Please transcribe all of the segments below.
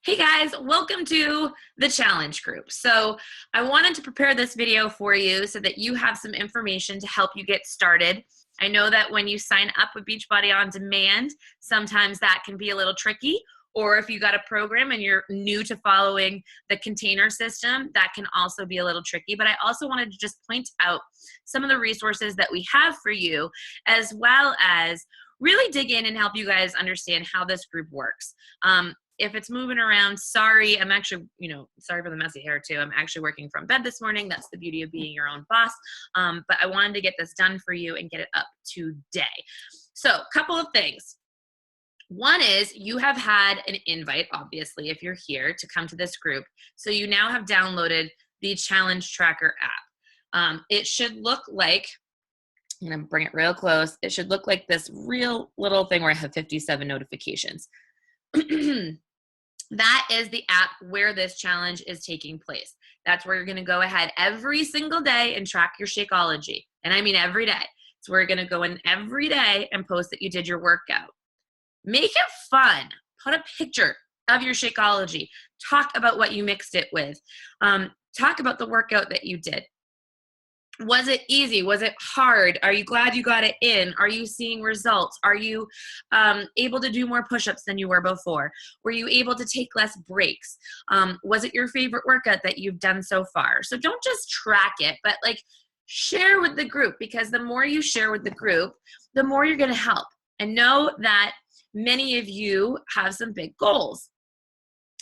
Hey guys, welcome to the challenge group. So I wanted to prepare this video for you so that you have some information to help you get started. I know that when you sign up with Beachbody On Demand, sometimes that can be a little tricky, or if you got a program and you're new to following the container system, that can also be a little tricky. But I also wanted to just point out some of the resources that we have for you, as well as really dig in and help you guys understand how this group works. If it's moving around, sorry. I'm actually, sorry for the messy hair too. I'm actually working from bed this morning. That's the beauty of being your own boss. But I wanted to get this done for you and get it up today. So a couple of things. One is you have had an invite, obviously, if you're here to come to this group. So you now have downloaded the Challenge Tracker app. It should look like, I'm going to bring it real close. It should look like this real little thing where I have 57 notifications. That is the app where this challenge is taking place. That's where you're going to go ahead every single day and track your Shakeology. And I mean every day. So we're going to go in every day and post that you did your workout. Make it fun. Put a picture of your Shakeology. Talk about what you mixed it with. Talk about the workout that you did. Was it easy? Was it hard? Are you glad you got it in? Are you seeing results? Are you able to do more push-ups than you were before? Were you able to take less breaks? Was it your favorite workout that you've done so far? So don't just track it, but share with the group, because the more you share with the group, the more you're going to help. And know that many of you have some big goals.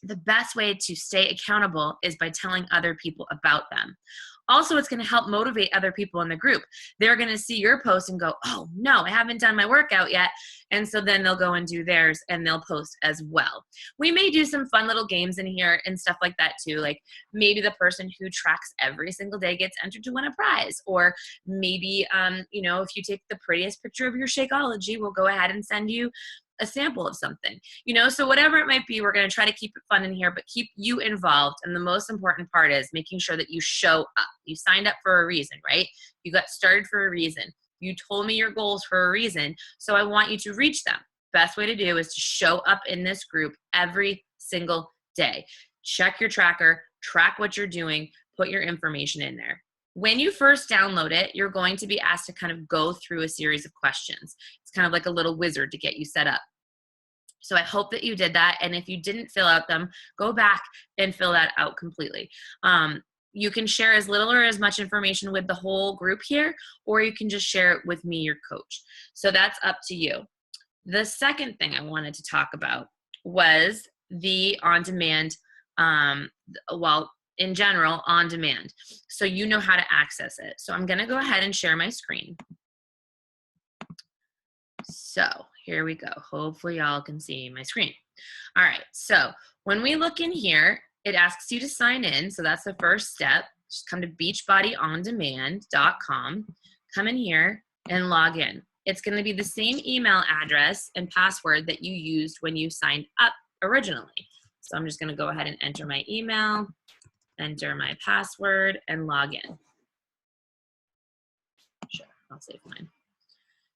The best way to stay accountable is by telling other people about them. Also, it's going to help motivate other people in the group. They're going to see your post and go, oh, no, I haven't done my workout yet. And so then they'll go and do theirs and they'll post as well. We may do some fun little games in here and stuff like that too. Like maybe the person who tracks every single day gets entered to win a prize. Or maybe, if you take the prettiest picture of your Shakeology, we'll go ahead and send you a sample of something, so whatever it might be, we're going to try to keep it fun in here, but keep you involved. And the most important part is making sure that you show up. You signed up for a reason, right? You got started for a reason. You told me your goals for a reason. So I want you to reach them. Best way to do is to show up in this group every single day. Check your tracker, track what you're doing, put your information in there. When you first download it, you're going to be asked to kind of go through a series of questions. It's kind of like a little wizard to get you set up. So I hope that you did that. And if you didn't fill out them, go back and fill that out completely. You can share as little or as much information with the whole group here, or you can just share it with me, your coach. So that's up to you. The second thing I wanted to talk about was the on-demand, in general, on demand. So you know how to access it. So I'm going to go ahead and share my screen. So here we go. Hopefully y'all can see my screen. All right. So when we look in here, it asks you to sign in. So that's the first step. Just come to beachbodyondemand.com, come in here and log in. It's going to be the same email address and password that you used when you signed up originally. So I'm just going to go ahead and enter my email, enter my password, and log in. Sure, I'll save mine.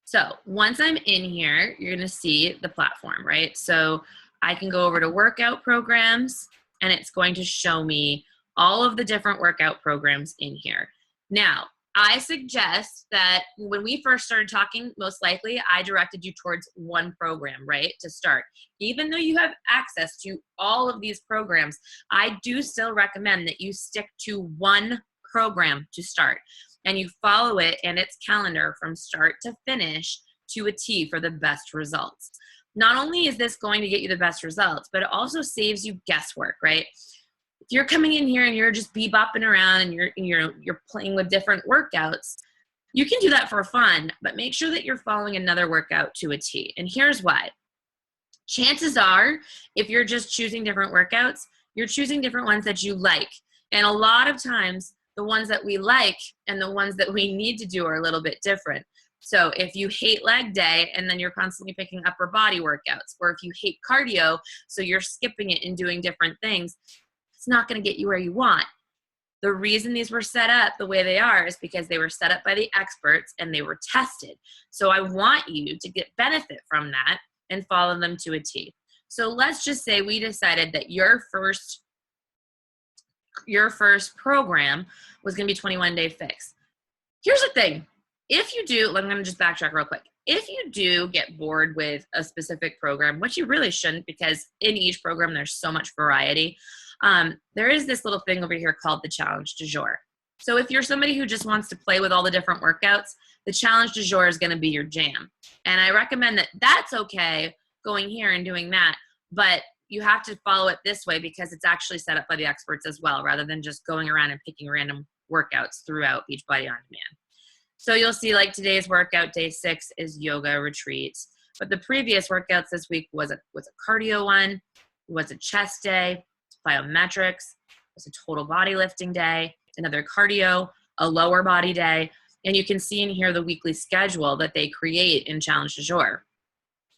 So once I'm in here, you're going to see the platform, right? So I can go over to workout programs, and it's going to show me all of the different workout programs in here. Now, I suggest that when we first started talking, most likely I directed you towards one program, right, to start. Even though you have access to all of these programs, I do still recommend that you stick to one program to start, and you follow it and its calendar from start to finish to a T for the best results. Not only is this going to get you the best results, but it also saves you guesswork, right? If you're coming in here and you're just bebopping around and you're playing with different workouts, you can do that for fun, but make sure that you're following another workout to a T. And here's why. Chances are, if you're just choosing different workouts, you're choosing different ones that you like. And a lot of times, the ones that we like and the ones that we need to do are a little bit different. So if you hate leg day and then you're constantly picking upper body workouts, or if you hate cardio, so you're skipping it and doing different things, it's not going to get you where you want. The reason these were set up the way they are is because they were set up by the experts and they were tested. So I want you to get benefit from that and follow them to a T. So let's just say we decided that your first program was going to be 21-day fix. Here's the thing. If you do, I'm going to just backtrack real quick. If you do get bored with a specific program, which you really shouldn't, because in each program there's so much variety, there is this little thing over here called the challenge du jour. So if you're somebody who just wants to play with all the different workouts, the challenge du jour is going to be your jam. And I recommend that that's okay, going here and doing that, but you have to follow it this way because it's actually set up by the experts as well, rather than just going around and picking random workouts throughout Beachbody On Demand. So you'll see like today's workout, day 6, is yoga retreat. But the previous workouts this week was a cardio one, was a chest day, plyometrics, was a total body lifting day, another cardio, a lower body day. And you can see in here the weekly schedule that they create in Challenge du Jour.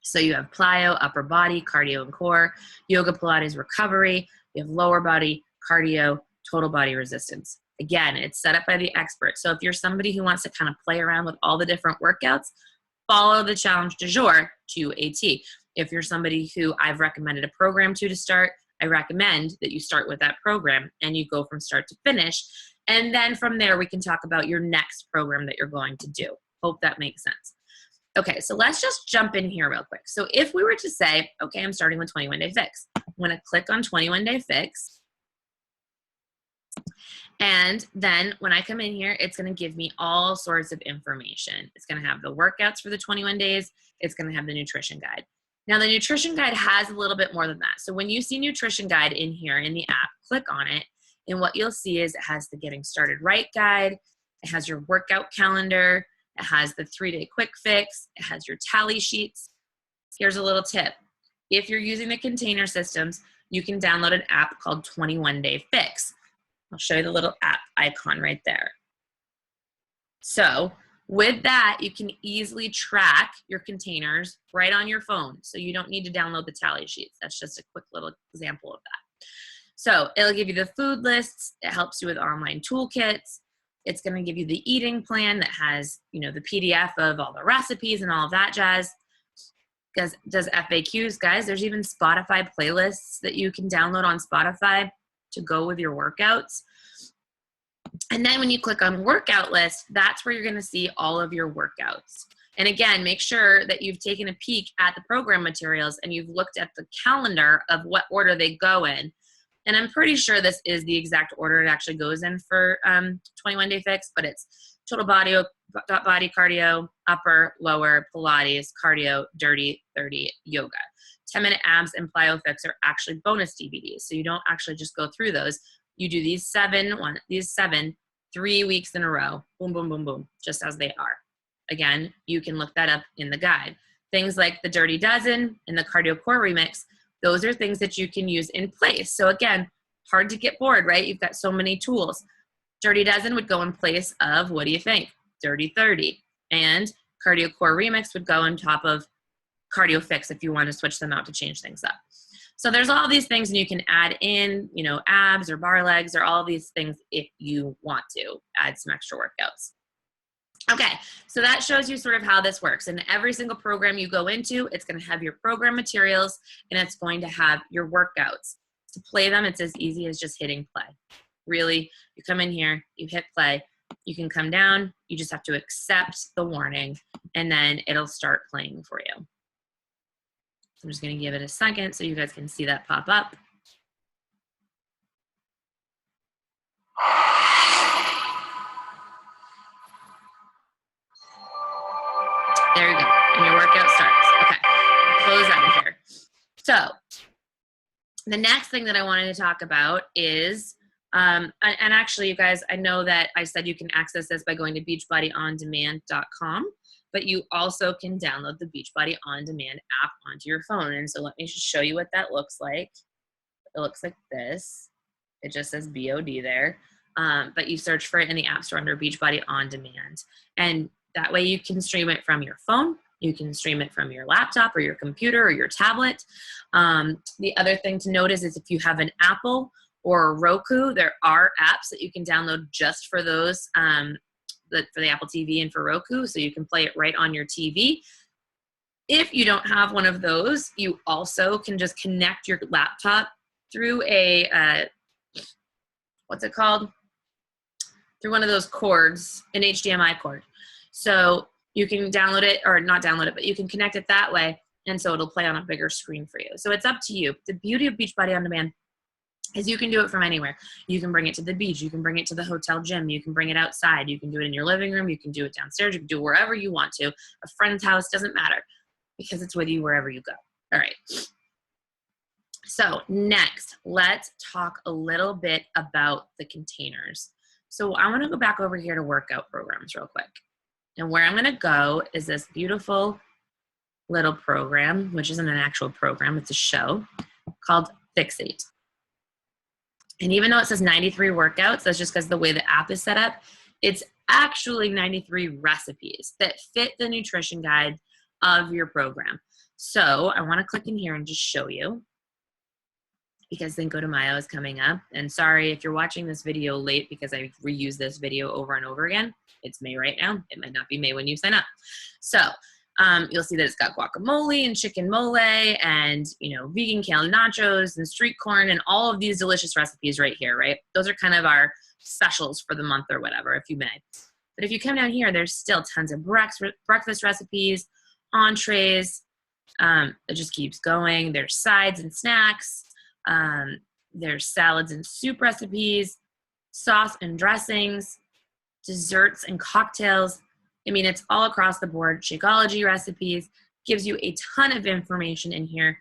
So you have plyo, upper body, cardio and core, yoga, Pilates, recovery. You have lower body, cardio, total body resistance. Again, it's set up by the expert. So if you're somebody who wants to kind of play around with all the different workouts, follow the Challenge du Jour to a T. If you're somebody who I've recommended a program to start, I recommend that you start with that program and you go from start to finish. And then from there, we can talk about your next program that you're going to do. Hope that makes sense. Okay, so let's just jump in here real quick. So if we were to say, okay, I'm starting with 21-day fix. I'm going to click on 21-day fix. And then when I come in here, it's going to give me all sorts of information. It's going to have the workouts for the 21 days. It's going to have the nutrition guide. Now, the nutrition guide has a little bit more than that. So when you see nutrition guide in here in the app, click on it. And what you'll see is it has the Getting Started Right guide. It has your workout calendar. It has the 3-day quick fix. It has your tally sheets. Here's a little tip. If you're using the container systems, you can download an app called 21-day fix. I'll show you the little app icon right there. So with that, you can easily track your containers right on your phone. So you don't need to download the tally sheets. That's just a quick little example of that. So it'll give you the food lists. It helps you with online toolkits. It's going to give you the eating plan that has, you know, the PDF of all the recipes and all of that jazz. Does FAQs, guys. There's even Spotify playlists that you can download on Spotify to go with your workouts. And then when you click on workout list, that's where you're going to see all of your workouts. And again, make sure that you've taken a peek at the program materials and you've looked at the calendar of what order they go in. And I'm pretty sure this is the exact order it actually goes in for 21-day fix, but it's total body cardio, upper, lower, Pilates, cardio, dirty, 30, yoga. 10-minute abs and plyo fix are actually bonus DVDs. So you don't actually just go through those. You do these seven, 3 weeks in a row. Boom, boom, boom, boom, just as they are. Again, you can look that up in the guide. Things like the Dirty Dozen and the Cardio Core Remix, those are things that you can use in place. So again, hard to get bored, right? You've got so many tools. Dirty Dozen would go in place of, what do you think? Dirty 30. And Cardio Core Remix would go on top of Cardio Fix if you want to switch them out to change things up. So there's all these things, and you can add in, you know, abs or bar legs or all these things if you want to add some extra workouts. Okay, so that shows you sort of how this works. And every single program you go into, it's going to have your program materials and it's going to have your workouts. To play them, it's as easy as just hitting play. Really, you come in here, you hit play, you can come down, you just have to accept the warning, and then it'll start playing for you. So I'm just going to give it a second so you guys can see that pop up. There you go, and your workout starts. Okay, close out here. So the next thing that I wanted to talk about is, and actually, you guys, I know that I said you can access this by going to beachbodyondemand.com, but you also can download the Beachbody On Demand app onto your phone. And so let me just show you what that looks like. It looks like this. It just says BOD there, but you search for it in the App Store under Beachbody On Demand. And that way you can stream it from your phone. You can stream it from your laptop or your computer or your tablet. The other thing to note is if you have an Apple or a Roku, there are apps that you can download just for those, for the Apple TV and for Roku, so you can play it right on your TV. If you don't have one of those, you also can just connect your laptop through a, what's it called? Through one of those cords, an HDMI cord. So you can download it, or not download it, but you can connect it that way, and so it'll play on a bigger screen for you. So it's up to you. The beauty of Beachbody On Demand is you can do it from anywhere. You can bring it to the beach, you can bring it to the hotel gym, you can bring it outside, you can do it in your living room, you can do it downstairs, you can do it wherever you want to. A friend's house, doesn't matter, because it's with you wherever you go. All right. So next, let's talk a little bit about the containers. So I want to go back over here to workout programs real quick. And where I'm going to go is this beautiful little program, which isn't an actual program, it's a show called FIXATE. And even though it says 93 workouts, that's just because the way the app is set up, it's actually 93 recipes that fit the nutrition guide of your program. So I want to click in here and just show you, because Cinco de Mayo is coming up. And sorry if you're watching this video late because I reuse this video over and over again. It's May right now. It might not be May when you sign up. So you'll see that it's got guacamole and chicken mole and, vegan kale nachos and street corn and all of these delicious recipes right here, right? Those are kind of our specials for the month or whatever, if you may. But if you come down here, there's still tons of breakfast recipes, entrees. It just keeps going. There's sides and snacks. There's salads and soup recipes, sauce and dressings, desserts and cocktails. I mean, it's all across the board. Shakeology recipes, gives you a ton of information in here.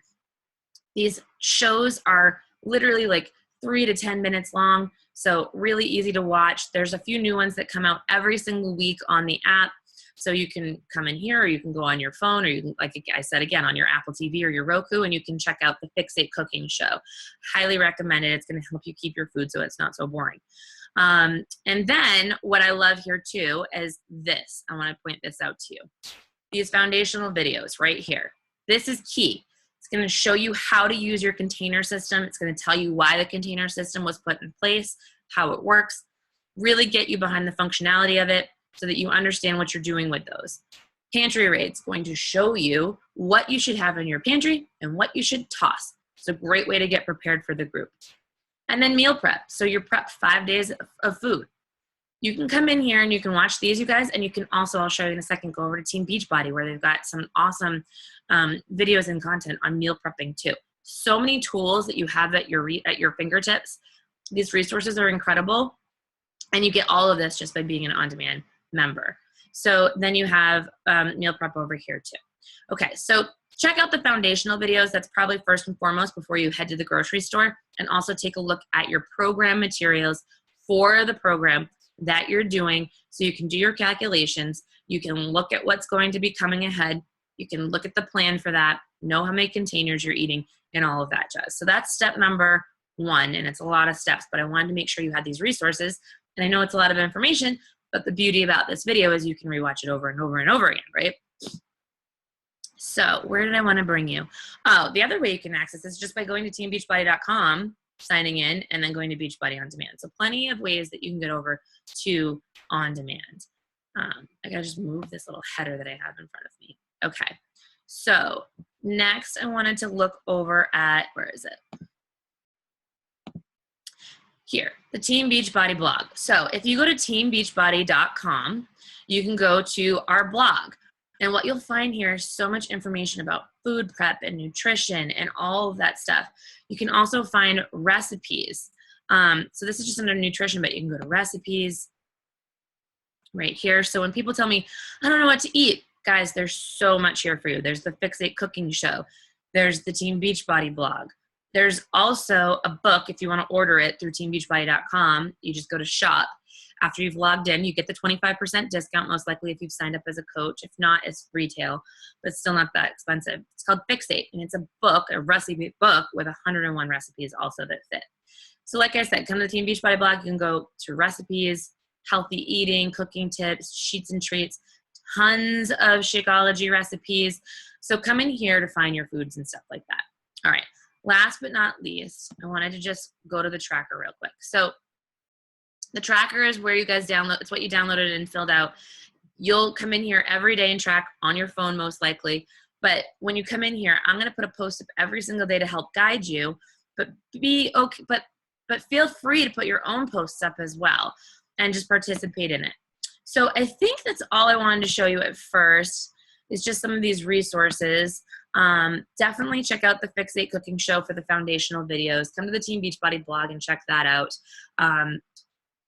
These shows are literally like 3 to 10 minutes long, so really easy to watch. There's a few new ones that come out every single week on the app. So you can come in here, or you can go on your phone, or you can, like I said again, on your Apple TV or your Roku, and you can check out the FIXATE cooking show. Highly recommend it. It's going to help you keep your food so it's not so boring. And then what I love here too is this. I want to point this out to you. These foundational videos right here. This is key. It's going to show you how to use your container system. It's going to tell you why the container system was put in place, how it works, really get you behind the functionality of it, so that you understand what you're doing with those. Pantry Raid's going to show you what you should have in your pantry and what you should toss. It's a great way to get prepared for the group. And then meal prep. So you're prepped 5 days of food. You can come in here and you can watch these, you guys, and you can also, I'll show you in a second, go over to Team Beachbody, where they've got some awesome videos and content on meal prepping too. So many tools that you have at your fingertips. These resources are incredible, and you get all of this just by being an on-demand member. So then you have meal prep over here too. Okay, so check out the foundational videos. That's probably first and foremost before you head to the grocery store, and also take a look at your program materials for the program that you're doing, so you can do your calculations. You can look at what's going to be coming ahead. You can look at the plan for that, know how many containers you're eating, and all of that jazz. So that's step number 1, and it's a lot of steps, but I wanted to make sure you had these resources. And I know it's a lot of information, but the beauty about this video is you can rewatch it over and over and over again, right? So where did I want to bring you? Oh, the other way you can access this is just by going to teambeachbody.com, signing in, and then going to Beachbody On Demand. So plenty of ways that you can get over to On Demand. I gotta just move this little header that I have in front of me. Okay, so next I wanted to look over at, where is it? Here, the Team Beachbody blog. So if you go to teambeachbody.com, you can go to our blog. And what you'll find here is so much information about food prep and nutrition and all of that stuff. You can also find recipes. So this is just under nutrition, but you can go to recipes right here. So when people tell me, I don't know what to eat, guys, there's so much here for you. There's the FIXATE cooking show. There's the Team Beachbody blog. There's also a book. If you want to order it through teambeachbody.com, you just go to shop. After you've logged in, you get the 25% discount, most likely if you've signed up as a coach. If not, it's retail, but still not that expensive. It's called FIXATE, and it's a book, a recipe book with 101 recipes also that fit. So like I said, come to the Team Beachbody blog. You can go to recipes, healthy eating, cooking tips, sheets and treats, tons of Shakeology recipes. So come in here to find your foods and stuff like that. All right. Last but not least, I wanted to just go to the tracker real quick. So the tracker is where you guys download. It's what you downloaded and filled out. You'll come in here every day and track on your phone, most likely, But when you come in here, I'm going to put a post up every single day to help guide you, but be okay, but feel free to put your own posts up as well and just participate in it. So I think that's all I wanted to show you at first, is just some of these resources. Definitely check out the FIXATE cooking show for the foundational videos. Come to the Team Beachbody blog and check that out.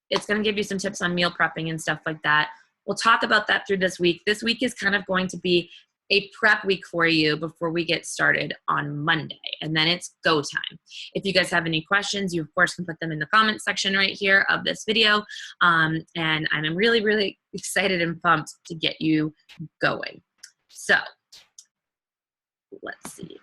It's going to give you some tips on meal prepping and stuff like that. We'll talk about that through this week. This week is kind of going to be a prep week for you before we get started on Monday, and then it's go time. If you guys have any questions, you of course can put them in the comment section right here of this video, and I'm really, really excited and pumped to get you going. So let's see.